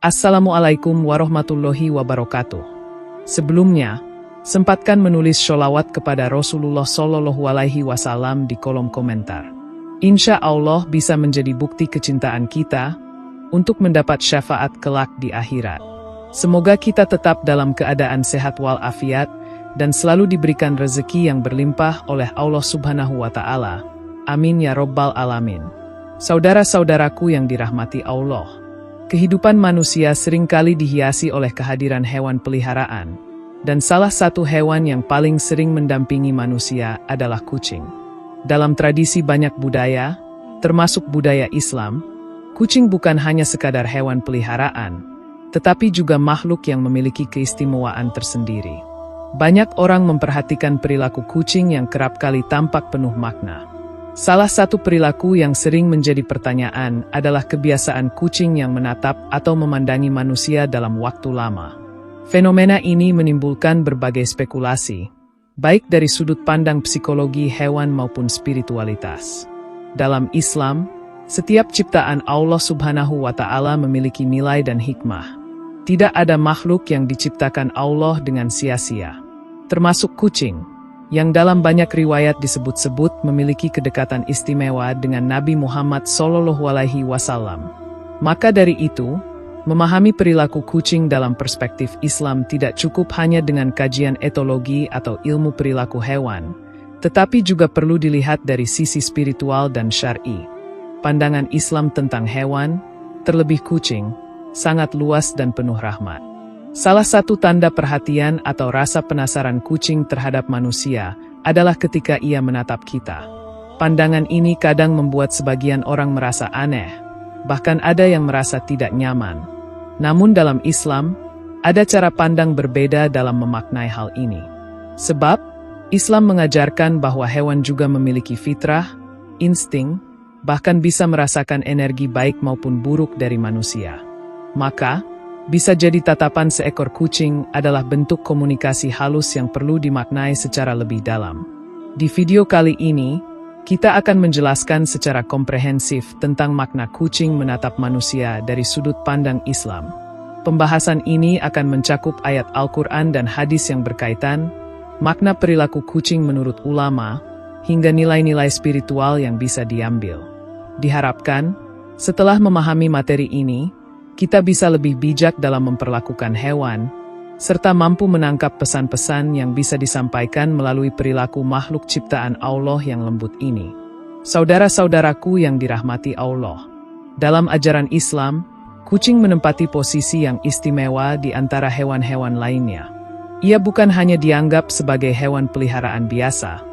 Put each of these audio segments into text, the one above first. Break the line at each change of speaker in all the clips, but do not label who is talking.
Assalamualaikum warahmatullahi wabarakatuh. Sebelumnya, sempatkan menulis sholawat kepada Rasulullah Shallallahu Alaihi Wasallam di kolom komentar. Insya Allah bisa menjadi bukti kecintaan kita untuk mendapat syafaat kelak di akhirat. Semoga kita tetap dalam keadaan sehat walafiat dan selalu diberikan rezeki yang berlimpah oleh Allah Subhanahu wa Ta'ala. Amin ya Rabbal Alamin. Saudara-saudaraku yang dirahmati Allah, kehidupan manusia seringkali dihiasi oleh kehadiran hewan peliharaan, dan salah satu hewan yang paling sering mendampingi manusia adalah kucing. Dalam tradisi banyak budaya, termasuk budaya Islam, kucing bukan hanya sekadar hewan peliharaan, tetapi juga makhluk yang memiliki keistimewaan tersendiri. Banyak orang memperhatikan perilaku kucing yang kerap kali tampak penuh makna. Salah satu perilaku yang sering menjadi pertanyaan adalah kebiasaan kucing yang menatap atau memandangi manusia dalam waktu lama. Fenomena ini menimbulkan berbagai spekulasi, baik dari sudut pandang psikologi hewan maupun spiritualitas. Dalam Islam, setiap ciptaan Allah Subhanahu wa Ta'ala memiliki nilai dan hikmah. Tidak ada makhluk yang diciptakan Allah dengan sia-sia, termasuk kucing, yang dalam banyak riwayat disebut-sebut memiliki kedekatan istimewa dengan Nabi Muhammad SAW. Maka dari itu, memahami perilaku kucing dalam perspektif Islam tidak cukup hanya dengan kajian etologi atau ilmu perilaku hewan, tetapi juga perlu dilihat dari sisi spiritual dan syar'i. Pandangan Islam tentang hewan, terlebih kucing, sangat luas dan penuh rahmat. Salah satu tanda perhatian atau rasa penasaran kucing terhadap manusia adalah ketika ia menatap kita. Pandangan ini kadang membuat sebagian orang merasa aneh, bahkan ada yang merasa tidak nyaman. Namun dalam Islam, ada cara pandang berbeda dalam memaknai hal ini. Sebab, Islam mengajarkan bahwa hewan juga memiliki fitrah, insting, bahkan bisa merasakan energi baik maupun buruk dari manusia. Maka, bisa jadi tatapan seekor kucing adalah bentuk komunikasi halus yang perlu dimaknai secara lebih dalam. Di video kali ini, kita akan menjelaskan secara komprehensif tentang makna kucing menatap manusia dari sudut pandang Islam. Pembahasan ini akan mencakup ayat Al-Quran dan hadis yang berkaitan, makna perilaku kucing menurut ulama, hingga nilai-nilai spiritual yang bisa diambil. Diharapkan, setelah memahami materi ini, kita bisa lebih bijak dalam memperlakukan hewan, serta mampu menangkap pesan-pesan yang bisa disampaikan melalui perilaku makhluk ciptaan Allah yang lembut ini. Saudara-saudaraku yang dirahmati Allah, dalam ajaran Islam, kucing menempati posisi yang istimewa di antara hewan-hewan lainnya. Ia bukan hanya dianggap sebagai hewan peliharaan biasa,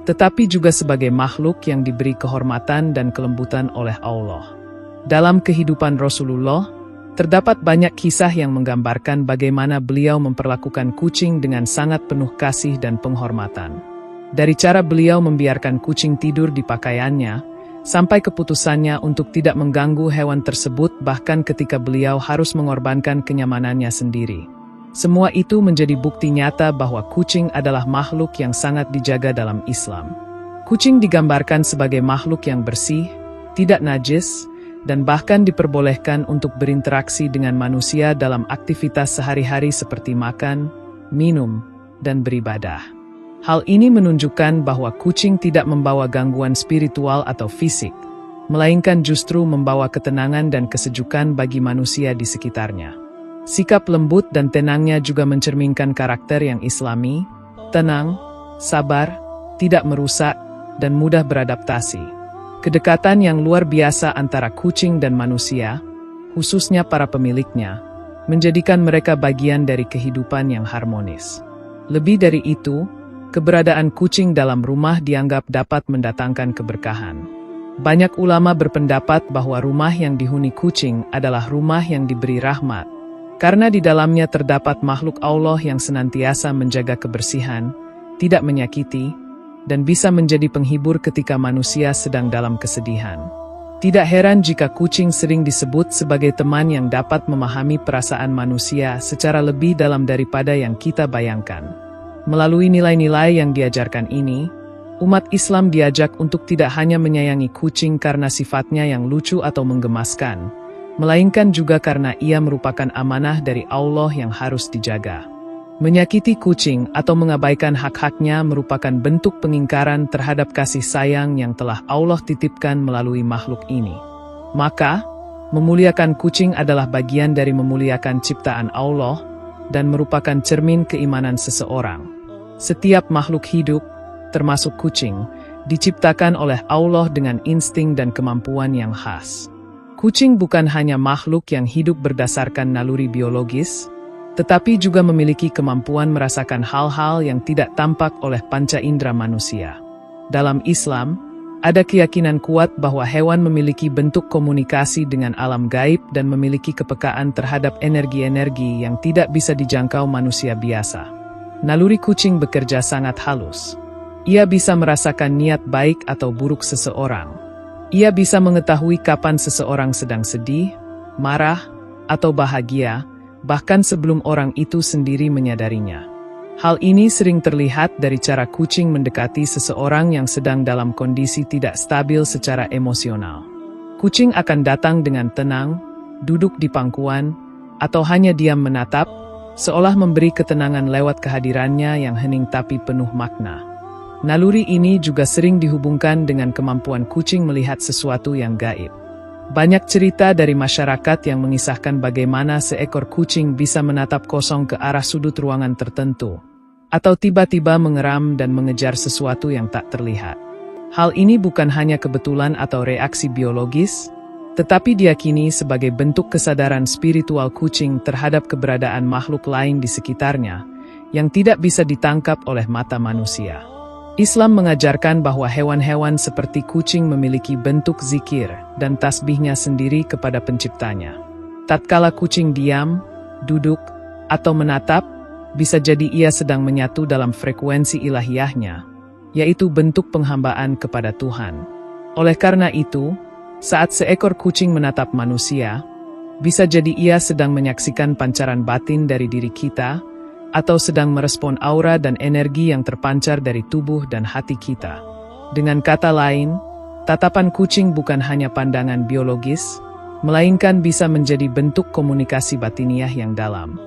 tetapi juga sebagai makhluk yang diberi kehormatan dan kelembutan oleh Allah. Dalam kehidupan Rasulullah, terdapat banyak kisah yang menggambarkan bagaimana beliau memperlakukan kucing dengan sangat penuh kasih dan penghormatan. Dari cara beliau membiarkan kucing tidur di pakaiannya, sampai keputusannya untuk tidak mengganggu hewan tersebut bahkan ketika beliau harus mengorbankan kenyamanannya sendiri. Semua itu menjadi bukti nyata bahwa kucing adalah makhluk yang sangat dijaga dalam Islam. Kucing digambarkan sebagai makhluk yang bersih, tidak najis, dan bahkan diperbolehkan untuk berinteraksi dengan manusia dalam aktivitas sehari-hari seperti makan, minum, dan beribadah. Hal ini menunjukkan bahwa kucing tidak membawa gangguan spiritual atau fisik, melainkan justru membawa ketenangan dan kesejukan bagi manusia di sekitarnya. Sikap lembut dan tenangnya juga mencerminkan karakter yang Islami, tenang, sabar, tidak merusak, dan mudah beradaptasi. Kedekatan yang luar biasa antara kucing dan manusia, khususnya para pemiliknya, menjadikan mereka bagian dari kehidupan yang harmonis. Lebih dari itu, keberadaan kucing dalam rumah dianggap dapat mendatangkan keberkahan. Banyak ulama berpendapat bahwa rumah yang dihuni kucing adalah rumah yang diberi rahmat, karena di dalamnya terdapat makhluk Allah yang senantiasa menjaga kebersihan, tidak menyakiti, dan bisa menjadi penghibur ketika manusia sedang dalam kesedihan. Tidak heran jika kucing sering disebut sebagai teman yang dapat memahami perasaan manusia secara lebih dalam daripada yang kita bayangkan. Melalui nilai-nilai yang diajarkan ini, umat Islam diajak untuk tidak hanya menyayangi kucing karena sifatnya yang lucu atau menggemaskan, melainkan juga karena ia merupakan amanah dari Allah yang harus dijaga. Menyakiti kucing atau mengabaikan hak-haknya merupakan bentuk pengingkaran terhadap kasih sayang yang telah Allah titipkan melalui makhluk ini. Maka, memuliakan kucing adalah bagian dari memuliakan ciptaan Allah dan merupakan cermin keimanan seseorang. Setiap makhluk hidup, termasuk kucing, diciptakan oleh Allah dengan insting dan kemampuan yang khas. Kucing bukan hanya makhluk yang hidup berdasarkan naluri biologis, tetapi juga memiliki kemampuan merasakan hal-hal yang tidak tampak oleh panca indera manusia. Dalam Islam, ada keyakinan kuat bahwa hewan memiliki bentuk komunikasi dengan alam gaib dan memiliki kepekaan terhadap energi-energi yang tidak bisa dijangkau manusia biasa. Naluri kucing bekerja sangat halus. Ia bisa merasakan niat baik atau buruk seseorang. Ia bisa mengetahui kapan seseorang sedang sedih, marah, atau bahagia, bahkan sebelum orang itu sendiri menyadarinya. Hal ini sering terlihat dari cara kucing mendekati seseorang yang sedang dalam kondisi tidak stabil secara emosional. Kucing akan datang dengan tenang, duduk di pangkuan, atau hanya diam menatap, seolah memberi ketenangan lewat kehadirannya yang hening tapi penuh makna. Naluri ini juga sering dihubungkan dengan kemampuan kucing melihat sesuatu yang gaib. Banyak cerita dari masyarakat yang mengisahkan bagaimana seekor kucing bisa menatap kosong ke arah sudut ruangan tertentu, atau tiba-tiba mengeram dan mengejar sesuatu yang tak terlihat. Hal ini bukan hanya kebetulan atau reaksi biologis, tetapi diyakini sebagai bentuk kesadaran spiritual kucing terhadap keberadaan makhluk lain di sekitarnya, yang tidak bisa ditangkap oleh mata manusia. Islam mengajarkan bahwa hewan-hewan seperti kucing memiliki bentuk zikir dan tasbihnya sendiri kepada penciptanya. Tatkala kucing diam, duduk, atau menatap, bisa jadi ia sedang menyatu dalam frekuensi ilahiyahnya, yaitu bentuk penghambaan kepada Tuhan. Oleh karena itu, saat seekor kucing menatap manusia, bisa jadi ia sedang menyaksikan pancaran batin dari diri kita, atau sedang merespon aura dan energi yang terpancar dari tubuh dan hati kita. Dengan kata lain, tatapan kucing bukan hanya pandangan biologis, melainkan bisa menjadi bentuk komunikasi batiniah yang dalam.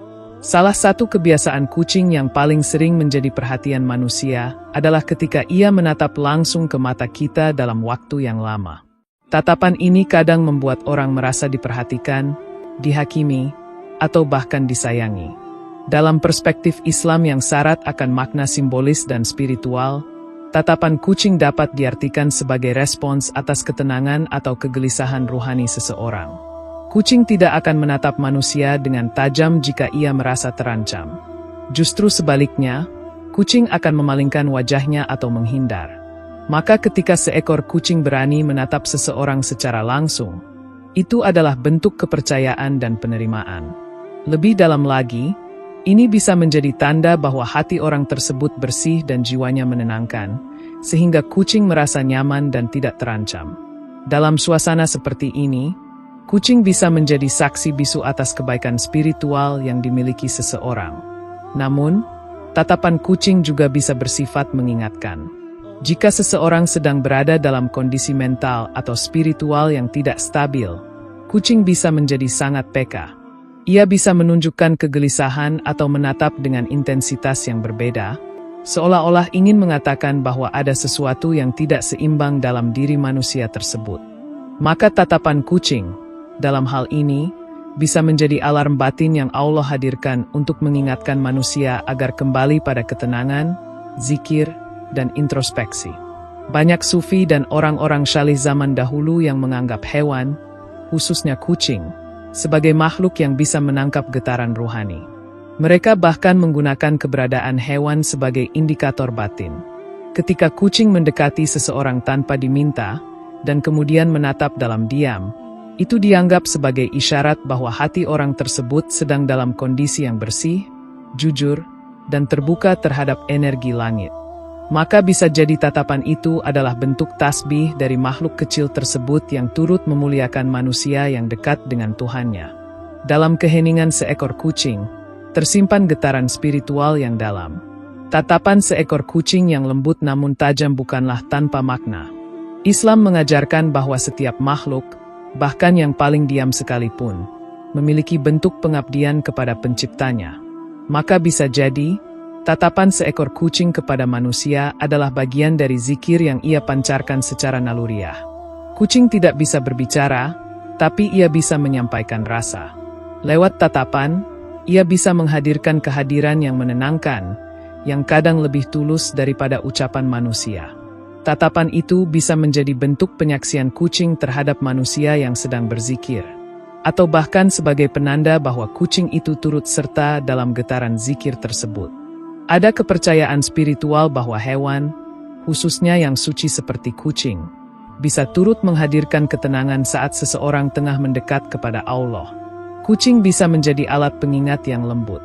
Salah satu kebiasaan kucing yang paling sering menjadi perhatian manusia adalah ketika ia menatap langsung ke mata kita dalam waktu yang lama. Tatapan ini kadang membuat orang merasa diperhatikan, dihakimi, atau bahkan disayangi. Dalam perspektif Islam yang syarat akan makna simbolis dan spiritual, tatapan kucing dapat diartikan sebagai respons atas ketenangan atau kegelisahan ruhani seseorang. Kucing tidak akan menatap manusia dengan tajam jika ia merasa terancam. Justru sebaliknya, kucing akan memalingkan wajahnya atau menghindar. Maka ketika seekor kucing berani menatap seseorang secara langsung, itu adalah bentuk kepercayaan dan penerimaan. Lebih dalam lagi, ini bisa menjadi tanda bahwa hati orang tersebut bersih dan jiwanya menenangkan, sehingga kucing merasa nyaman dan tidak terancam. Dalam suasana seperti ini, kucing bisa menjadi saksi bisu atas kebaikan spiritual yang dimiliki seseorang. Namun, tatapan kucing juga bisa bersifat mengingatkan. Jika seseorang sedang berada dalam kondisi mental atau spiritual yang tidak stabil, kucing bisa menjadi sangat peka. Ia bisa menunjukkan kegelisahan atau menatap dengan intensitas yang berbeda, seolah-olah ingin mengatakan bahwa ada sesuatu yang tidak seimbang dalam diri manusia tersebut. Maka tatapan kucing, dalam hal ini, bisa menjadi alarm batin yang Allah hadirkan untuk mengingatkan manusia agar kembali pada ketenangan, zikir, dan introspeksi. Banyak sufi dan orang-orang syalih zaman dahulu yang menganggap hewan, khususnya kucing, sebagai makhluk yang bisa menangkap getaran ruhani. Mereka bahkan menggunakan keberadaan hewan sebagai indikator batin. Ketika kucing mendekati seseorang tanpa diminta, dan kemudian menatap dalam diam, itu dianggap sebagai isyarat bahwa hati orang tersebut sedang dalam kondisi yang bersih, jujur, dan terbuka terhadap energi langit. Maka bisa jadi tatapan itu adalah bentuk tasbih dari makhluk kecil tersebut yang turut memuliakan manusia yang dekat dengan Tuhannya. Dalam keheningan seekor kucing, tersimpan getaran spiritual yang dalam. Tatapan seekor kucing yang lembut namun tajam bukanlah tanpa makna. Islam mengajarkan bahwa setiap makhluk, bahkan yang paling diam sekalipun, memiliki bentuk pengabdian kepada penciptanya. Maka bisa jadi, tatapan seekor kucing kepada manusia adalah bagian dari zikir yang ia pancarkan secara naluriah. Kucing tidak bisa berbicara, tapi ia bisa menyampaikan rasa. Lewat tatapan, ia bisa menghadirkan kehadiran yang menenangkan, yang kadang lebih tulus daripada ucapan manusia. Tatapan itu bisa menjadi bentuk penyaksian kucing terhadap manusia yang sedang berzikir, atau bahkan sebagai penanda bahwa kucing itu turut serta dalam getaran zikir tersebut. Ada kepercayaan spiritual bahwa hewan, khususnya yang suci seperti kucing, bisa turut menghadirkan ketenangan saat seseorang tengah mendekat kepada Allah. Kucing bisa menjadi alat pengingat yang lembut.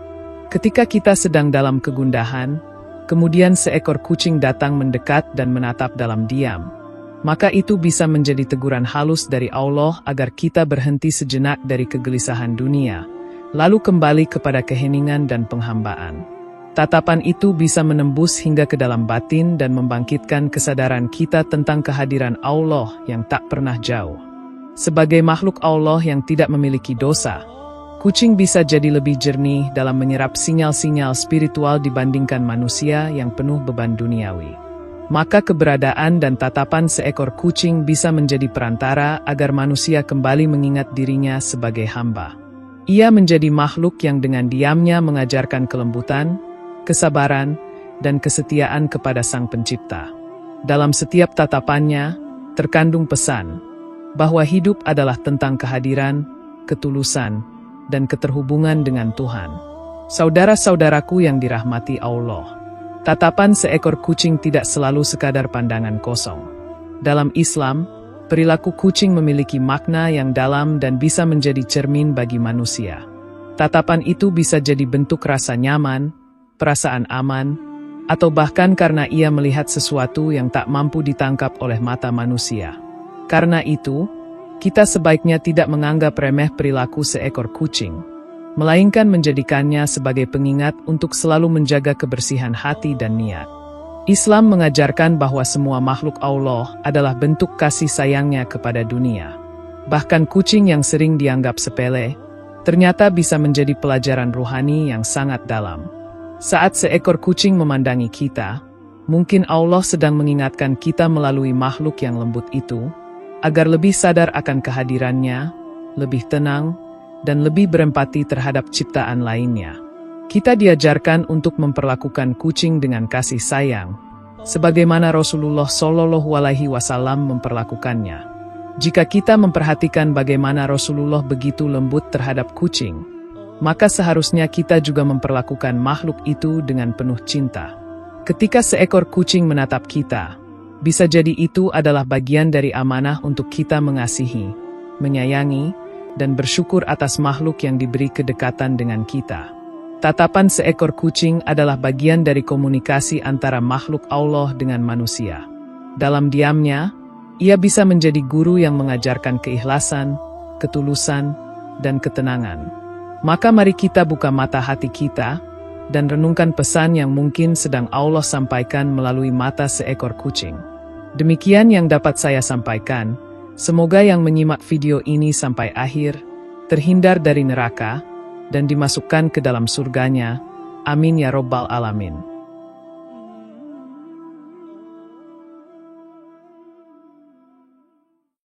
Ketika kita sedang dalam kegundahan, kemudian seekor kucing datang mendekat dan menatap dalam diam, maka itu bisa menjadi teguran halus dari Allah agar kita berhenti sejenak dari kegelisahan dunia, lalu kembali kepada keheningan dan penghambaan. Tatapan itu bisa menembus hingga ke dalam batin dan membangkitkan kesadaran kita tentang kehadiran Allah yang tak pernah jauh. Sebagai makhluk Allah yang tidak memiliki dosa, kucing bisa jadi lebih jernih dalam menyerap sinyal-sinyal spiritual dibandingkan manusia yang penuh beban duniawi. Maka keberadaan dan tatapan seekor kucing bisa menjadi perantara agar manusia kembali mengingat dirinya sebagai hamba. Ia menjadi makhluk yang dengan diamnya mengajarkan kelembutan, kesabaran, dan kesetiaan kepada Sang Pencipta. Dalam setiap tatapannya, terkandung pesan bahwa hidup adalah tentang kehadiran, ketulusan, dan keterhubungan dengan Tuhan. Saudara-saudaraku yang dirahmati Allah, tatapan seekor kucing tidak selalu sekadar pandangan kosong. Dalam Islam, perilaku kucing memiliki makna yang dalam dan bisa menjadi cermin bagi manusia. Tatapan itu bisa jadi bentuk rasa nyaman, perasaan aman, atau bahkan karena ia melihat sesuatu yang tak mampu ditangkap oleh mata manusia. Karena itu, kita sebaiknya tidak menganggap remeh perilaku seekor kucing, melainkan menjadikannya sebagai pengingat untuk selalu menjaga kebersihan hati dan niat. Islam mengajarkan bahwa semua makhluk Allah adalah bentuk kasih sayangnya kepada dunia. Bahkan kucing yang sering dianggap sepele, ternyata bisa menjadi pelajaran rohani yang sangat dalam. Saat seekor kucing memandangi kita, mungkin Allah sedang mengingatkan kita melalui makhluk yang lembut itu, agar lebih sadar akan kehadirannya, lebih tenang, dan lebih berempati terhadap ciptaan lainnya. Kita diajarkan untuk memperlakukan kucing dengan kasih sayang, sebagaimana Rasulullah Shallallahu Alaihi Wasallam memperlakukannya. Jika kita memperhatikan bagaimana Rasulullah begitu lembut terhadap kucing, maka seharusnya kita juga memperlakukan makhluk itu dengan penuh cinta. Ketika seekor kucing menatap kita, bisa jadi itu adalah bagian dari amanah untuk kita mengasihi, menyayangi, dan bersyukur atas makhluk yang diberi kedekatan dengan kita. Tatapan seekor kucing adalah bagian dari komunikasi antara makhluk Allah dengan manusia. Dalam diamnya, ia bisa menjadi guru yang mengajarkan keikhlasan, ketulusan, dan ketenangan. Maka mari kita buka mata hati kita, dan renungkan pesan yang mungkin sedang Allah sampaikan melalui mata seekor kucing. Demikian yang dapat saya sampaikan. Semoga yang menyimak video ini sampai akhir, terhindar dari neraka, dan dimasukkan ke dalam surganya. Amin ya Rabbal Alamin.